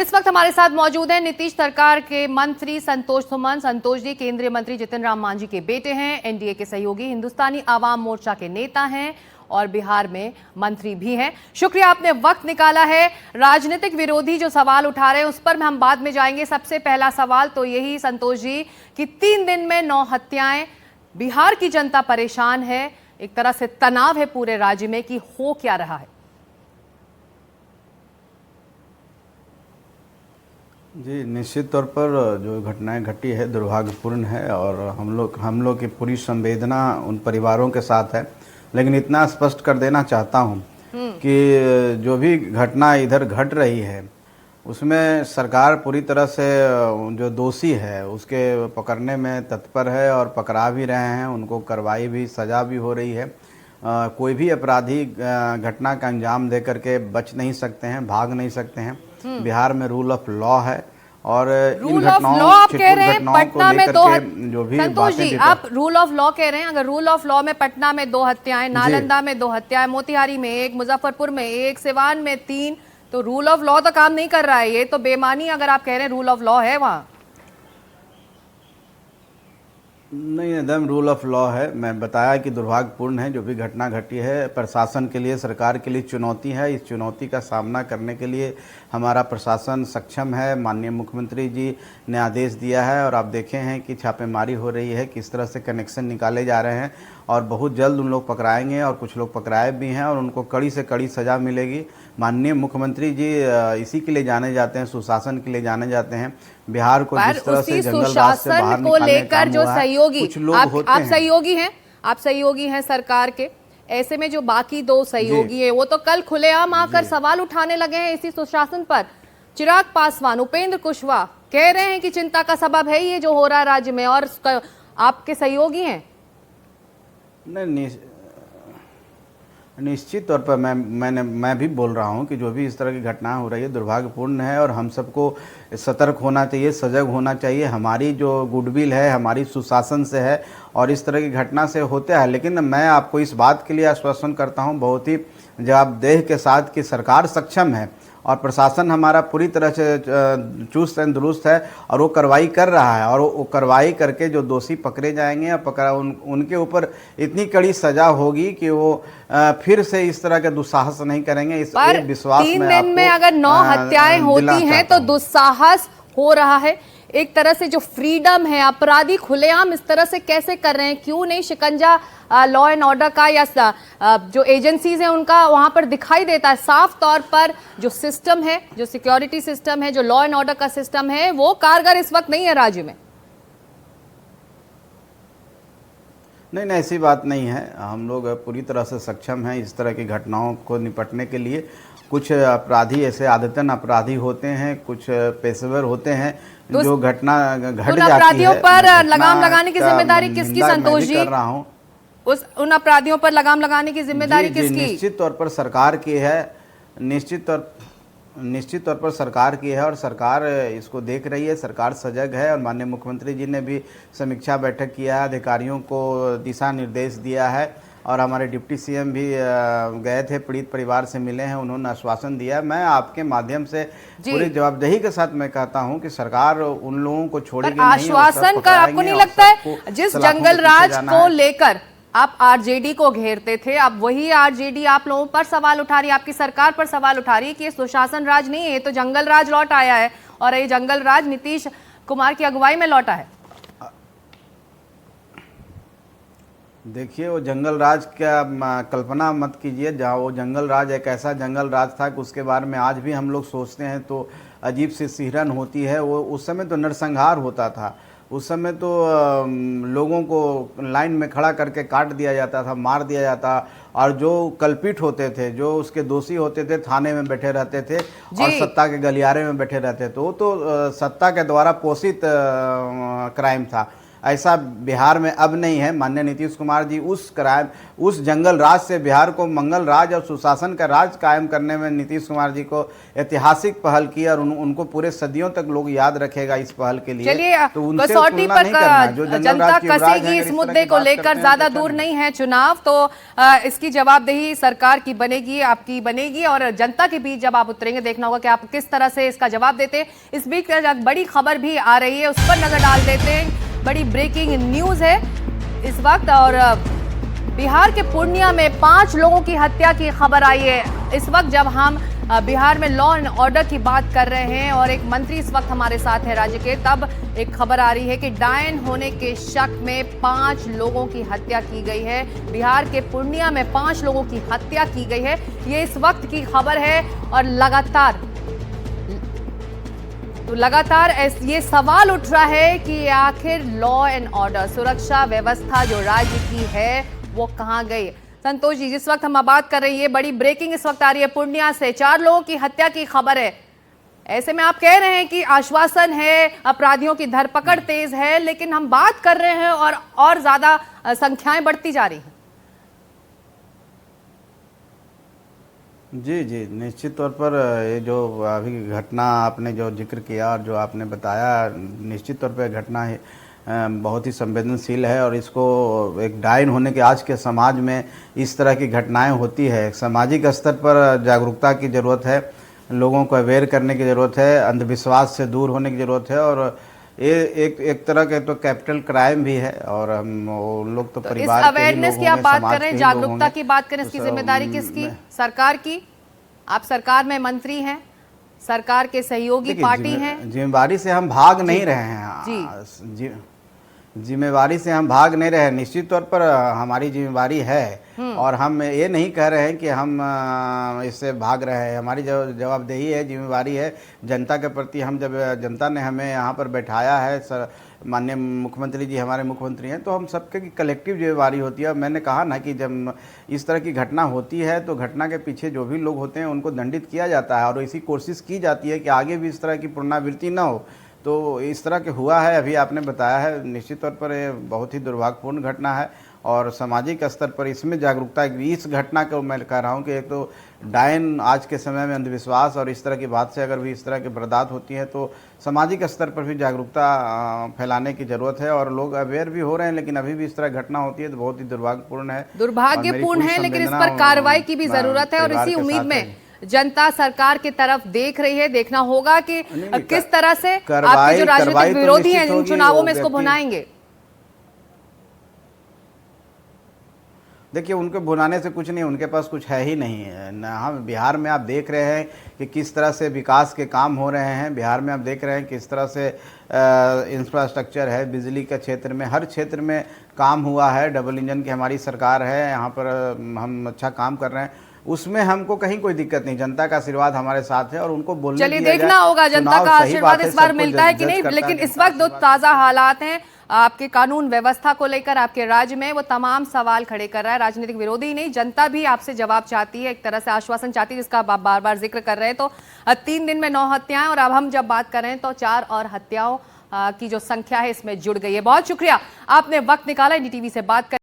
इस वक्त हमारे साथ मौजूद हैं नीतीश सरकार के मंत्री संतोष सुमन। संतोष जी केंद्रीय मंत्री जितिन राम मांझी के बेटे हैं, एनडीए के सहयोगी, हिंदुस्तानी आवाम मोर्चा के नेता हैं और बिहार में मंत्री भी हैं। शुक्रिया आपने वक्त निकाला है। राजनीतिक विरोधी जो सवाल उठा रहे हैं उस पर हम बाद में जाएंगे। सबसे पहला सवाल तो यही संतोष जी कि 3 दिन में 9 हत्याएं, बिहार की जनता परेशान है, एक तरह से तनाव है पूरे राज्य में कि हो क्या रहा है। जी, निश्चित तौर पर जो घटनाएं घटी है दुर्भाग्यपूर्ण है और हम लोग की पूरी संवेदना उन परिवारों के साथ है। लेकिन इतना स्पष्ट कर देना चाहता हूं कि जो भी घटना इधर घट रही है उसमें सरकार पूरी तरह से जो दोषी है उसके पकड़ने में तत्पर है और पकड़ा भी रहे हैं, उनको कार्रवाई भी, सज़ा भी हो रही है। कोई भी अपराधी घटना का अंजाम दे करके बच नहीं सकते हैं, भाग नहीं सकते हैं। बिहार में रूल ऑफ लॉ है और इन घटनाओं आप कह रहे हैं पटना में 2 जो भी संतोष जी आप रूल ऑफ लॉ कह रहे हैं, अगर रूल ऑफ लॉ में पटना में 2 हत्याएं, नालंदा में 2 हत्याएं, मोतिहारी में 1, मुजफ्फरपुर में 1, सिवान में 3, तो रूल ऑफ लॉ तो काम नहीं कर रहा है। ये तो बेमानी अगर आप कह रहे हैं रूल ऑफ लॉ है वहां। नहीं, एकदम रूल ऑफ लॉ है। मैं बताया कि दुर्भाग्यपूर्ण है जो भी घटना घटी है। प्रशासन के लिए, सरकार के लिए चुनौती है। इस चुनौती का सामना करने के लिए हमारा प्रशासन सक्षम है। माननीय मुख्यमंत्री जी ने आदेश दिया है और आप देखे हैं कि छापेमारी हो रही है, किस तरह से कनेक्शन निकाले जा रहे हैं और बहुत जल्द उन लोग पकड़ाएंगे और कुछ लोग पकड़ाए भी हैं और उनको कड़ी से कड़ी सज़ा मिलेगी। माननीय मुख्यमंत्री जी इसी के लिए जाने जाते हैं, सुशासन के लिए जाने जाते हैं। बिहार को जिस तरह से जंगल राज से बाहर को लेकर जो सहयोगी, कुछ लोग होते हैं, आप सहयोगी हैं सरकार के, ऐसे में जो बाकी 2 सहयोगी हैं वो तो कल खुलेआम आकर सवाल उठाने लगे हैं इसी सुशासन पर। चिराग पासवान, उपेंद्र कुशवाहा कह रहे हैं कि चिंता का सबब है ये जो हो रहा है राज्य में, और आपके सहयोगी हैं। निश्चित तौर पर मैं भी बोल रहा हूं कि जो भी इस तरह की घटना हो रही है दुर्भाग्यपूर्ण है और हम सबको सतर्क होना चाहिए, सजग होना चाहिए। हमारी जो गुडविल है हमारी सुशासन से है और इस तरह की घटना से होता है। लेकिन मैं आपको इस बात के लिए आश्वासन करता हूं बहुत ही जवाबदेही के साथ कि सरकार सक्षम है और प्रशासन हमारा पूरी तरह से चुस्त एंड दुरुस्त है और वो कार्रवाई कर रहा है और वो कार्रवाई करके जो दोषी पकड़े जाएंगे और उनके ऊपर इतनी कड़ी सजा होगी कि वो फिर से इस तरह के दुस्साहस नहीं करेंगे। इस विश्वास 3 दिन में अगर 9 हत्याएं होती हैं तो दुस्साहस हो रहा है। एक तरह से जो फ्रीडम है, अपराधी खुलेआम इस तरह से कैसे कर रहे हैं, क्यों नहीं शिकंजा लॉ एंड ऑर्डर का या जो एजेंसीज हैं उनका वहां पर दिखाई देता है। साफ तौर पर जो सिस्टम है, जो सिक्योरिटी सिस्टम है, जो लॉ एंड ऑर्डर का सिस्टम है, वो कारगर इस वक्त नहीं है राज्य में। नहीं, ऐसी बात नहीं है। हम लोग पूरी तरह से सक्षम हैं इस तरह की घटनाओं को निपटने के लिए। कुछ अपराधी ऐसे आदतन अपराधी होते हैं, कुछ पेशेवर होते हैं जो घटना घट जाती है। अपराधियों पर लगाम लगाने की जिम्मेदारी किसकी संतोष जी? कर रहा हूं उन अपराधियों पर लगाम लगाने की जिम्मेदारी किसकी? निश्चित तौर पर सरकार की है। निश्चित तौर पर सरकार की है और सरकार इसको देख रही है। सरकार सजग है और माननीय मुख्यमंत्री जी ने भी समीक्षा बैठक किया है, अधिकारियों को दिशा निर्देश दिया है और हमारे डिप्टी सीएम भी गए थे, पीड़ित परिवार से मिले हैं, उन्होंने आश्वासन दिया है। मैं आपके माध्यम से पूरी जवाबदेही के साथ मैं कहता हूं कि सरकार उन लोगों को छोड़ेगी नहीं। आश्वासन कर आपको नहीं लगता है जिस जंगल राज को लेकर आप आरजेडी को घेरते थे, अब वही आरजेडी आप लोगों पर सवाल उठा रही है, आपकी सरकार पर सवाल उठा रही है कि ये सुशासन राज नहीं है, ये तो जंगल राज लौट आया है और ये जंगल राज नीतीश कुमार की अगुवाई में लौटा है। देखिए, वो जंगल राज का कल्पना मत कीजिए। जहाँ वो जंगल राज एक ऐसा जंगल राज था कि उसके बारे में आज भी हम लोग सोचते हैं तो अजीब सी सिहरन होती है। वो उस समय तो नरसंहार होता था, उस समय तो लोगों को लाइन में खड़ा करके काट दिया जाता था, मार दिया जाता और जो कल्पित होते थे, जो उसके दोषी होते थे, थाने में बैठे रहते थे और सत्ता के गलियारे में बैठे रहते थे। वो तो सत्ता के द्वारा पोषित क्राइम था। ऐसा बिहार में अब नहीं है। माननीय नीतीश कुमार जी उस जंगल राज से बिहार को मंगल राज और सुशासन का राज कायम करने में नीतीश कुमार जी को ऐतिहासिक पहल की और उनको पूरे सदियों तक लोग याद रखेगा इस पहल के लिए। चलिए, तो उनसे कसौटी तुलना पर नहीं करना। जो जंगल जनता राज की युवराज हैं, कसेगी अगर इस तरह मुद्दे की को बात लेकर, करते हैं ज्यादा तो दूर अच्छा नहीं है चुनाव, तो इसकी जवाबदेही सरकार की बनेगी, आपकी बनेगी, और जनता के बीच जब आप उतरेंगे देखना होगा कि आप किस तरह से इसका जवाब देते हैं। इस बीच बड़ी खबर भी आ रही है, उस पर नजर डाल देते हैं। बड़ी ब्रेकिंग न्यूज है इस वक्त, और बिहार के पूर्णिया में 5 लोगों की हत्या की खबर आई है। इस वक्त जब हम बिहार में लॉ एंड ऑर्डर की बात कर रहे हैं और एक मंत्री इस वक्त हमारे साथ है राज्य के, तब एक खबर आ रही है कि डायन होने के शक में 5 लोगों की हत्या की गई है। बिहार के पूर्णिया में 5 लोगों की हत्या की गई है, ये इस वक्त की खबर है। और लगातार ये सवाल उठ रहा है कि आखिर लॉ एंड ऑर्डर, सुरक्षा व्यवस्था जो राज्य की है वो कहां गई। संतोष जी, जिस वक्त हम बात कर रही है, बड़ी ब्रेकिंग इस वक्त आ रही है पूर्णिया से, 4 लोगों की हत्या की खबर है। ऐसे में आप कह रहे हैं कि आश्वासन है, अपराधियों की धरपकड़ तेज है, लेकिन हम बात कर रहे हैं और ज्यादा संख्याएं बढ़ती जा रही हैं। जी जी, निश्चित तौर पर ये जो अभी घटना आपने जो जिक्र किया और जो आपने बताया, निश्चित तौर पर घटना है बहुत ही संवेदनशील है। और इसको एक डायन होने के आज के समाज में इस तरह की घटनाएं होती है, सामाजिक स्तर पर जागरूकता की ज़रूरत है, लोगों को अवेयर करने की ज़रूरत है, अंधविश्वास से दूर होने की ज़रूरत है। और ये एक तरह के तो कैपिटल क्राइम भी है। और हम वो लोग तो परिवार इस अवेयरनेस की आप बात कर रहे हैं, जागरूकता की बात करें, इसकी जिम्मेदारी किसकी? सरकार की। आप सरकार में मंत्री हैं, सरकार के सहयोगी पार्टी हैं। जिम्मेदारी से हम भाग नहीं रहे हैं जी, जिम्मेवारी से हम भाग नहीं रहे। निश्चित तौर पर हमारी जिम्मेवारी है और हम ये नहीं कह रहे हैं कि हम इससे भाग रहे हैं। हमारी जो जवाबदेही है, जिम्मेवारी है जनता के प्रति। हम जब जनता ने हमें यहाँ पर बैठाया है, माननीय मुख्यमंत्री जी हमारे मुख्यमंत्री हैं, तो हम सबके की कलेक्टिव जिम्मेवारी होती है। मैंने कहा ना कि जब इस तरह की घटना होती है तो घटना के पीछे जो भी लोग होते हैं उनको दंडित किया जाता है और इसी कोशिश की जाती है कि आगे भी इस तरह की पुनरावृत्ति ना हो। तो इस तरह के हुआ है, अभी आपने बताया है। निश्चित तौर पर ये बहुत ही दुर्भाग्यपूर्ण घटना है और सामाजिक स्तर पर इसमें जागरूकता, इस घटना को मैं कह रहा हूँ कि एक तो डायन आज के समय में अंधविश्वास और इस तरह की बात से अगर भी इस तरह की वारदात होती है तो सामाजिक स्तर पर भी जागरूकता फैलाने की ज़रूरत है और लोग अवेयर भी हो रहे हैं। लेकिन अभी भी इस तरह घटना होती है तो बहुत ही दुर्भाग्यपूर्ण है, दुर्भाग्यपूर्ण है। लेकिन इस पर कार्रवाई की भी जरूरत है और इसी उम्मीद में जनता सरकार की तरफ देख रही है। देखना होगा कि किस तरह से आपके जो राजनीतिक विरोधी हैं इन चुनावों में इसको भुनाएंगे। देखिए, उनके भुनाने से कुछ नहीं, उनके पास कुछ है ही नहीं है ना। हम बिहार में आप देख रहे हैं कि किस तरह से विकास के काम हो रहे हैं। बिहार में आप देख रहे हैं किस तरह से इंफ्रास्ट्रक्चर है, बिजली के क्षेत्र में, हर क्षेत्र में काम हुआ है। डबल इंजन की हमारी सरकार है, यहाँ पर हम अच्छा काम कर रहे हैं, उसमें हमको कहीं कोई दिक्कत नहीं। जनता का आशीर्वाद हमारे साथ है और उनको बोलने चलिए देखना होगा जनता का आशीर्वाद इस बार मिलता है कि नहीं। लेकिन इस वक्त जो ताजा हालात हैं आपके कानून व्यवस्था को लेकर आपके राज्य में, वो तमाम सवाल खड़े कर रहा है। राजनीतिक विरोधी ही नहीं, जनता भी आपसे जवाब चाहती है, एक तरह से आश्वासन चाहती है, जिसका आप बार बार जिक्र कर रहे हैं। तो 3 दिन में 9 हत्याएं और अब हम जब बात कर रहे हैं तो 4 और हत्याओं की जो संख्या है इसमें जुड़ गई है। बहुत शुक्रिया, आपने वक्त निकाला एनडीटीवी से बात कर